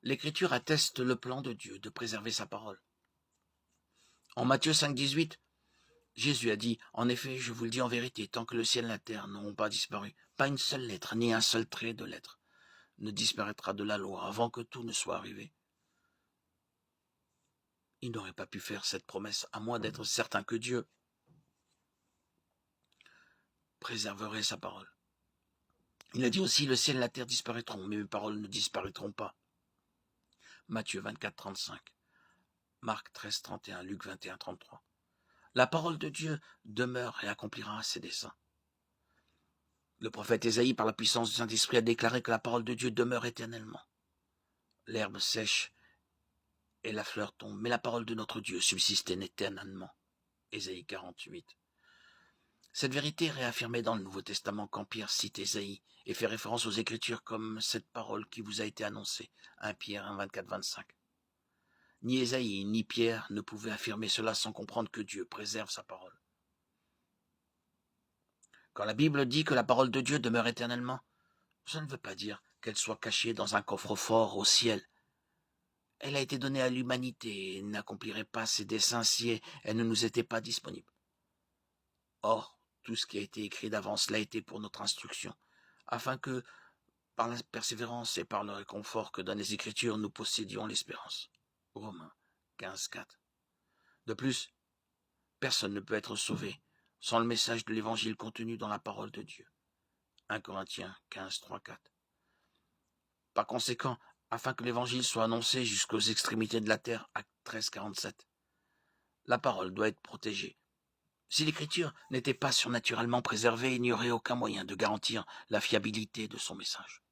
L'Écriture atteste le plan de Dieu de préserver sa parole. En Matthieu 5,18, Jésus a dit « En effet, je vous le dis en vérité, tant que le ciel et la terre n'auront pas disparu, pas une seule lettre, ni un seul trait de lettre ne disparaîtra de la loi avant que tout ne soit arrivé. » Il n'aurait pas pu faire cette promesse à moins d'être certain que Dieu préserverait sa parole. Il a dit aussi « Le ciel et la terre disparaîtront, mais mes paroles ne disparaîtront pas. » Matthieu 24, 35, Marc 13, 31, Luc 21, 33. La parole de Dieu demeure et accomplira ses desseins. Le prophète Ésaïe, par la puissance du Saint-Esprit, a déclaré que la parole de Dieu demeure éternellement. L'herbe sèche et la fleur tombe, mais la parole de notre Dieu subsiste éternellement. Ésaïe 48. Cette vérité est réaffirmée dans le Nouveau Testament quand Pierre cite Ésaïe et fait référence aux Écritures comme cette parole qui vous a été annoncée. 1 Pierre 1, 24, 25. Ni Ésaïe ni Pierre ne pouvaient affirmer cela sans comprendre que Dieu préserve sa parole. Quand la Bible dit que la parole de Dieu demeure éternellement, ça ne veut pas dire qu'elle soit cachée dans un coffre-fort au ciel. Elle a été donnée à l'humanité et n'accomplirait pas ses desseins si elle ne nous était pas disponible. Or, tout ce qui a été écrit d'avance l'a été pour notre instruction, afin que, par la persévérance et par le réconfort que donnent les Écritures, nous possédions l'espérance. Romains 15, 4. De plus, personne ne peut être sauvé sans le message de l'Évangile contenu dans la parole de Dieu. 1 Corinthiens 15, 3, 4. Par conséquent, afin que l'Évangile soit annoncé jusqu'aux extrémités de la terre, Actes 13, 47, la parole doit être protégée. Si l'Écriture n'était pas surnaturellement préservée, il n'y aurait aucun moyen de garantir la fiabilité de son message.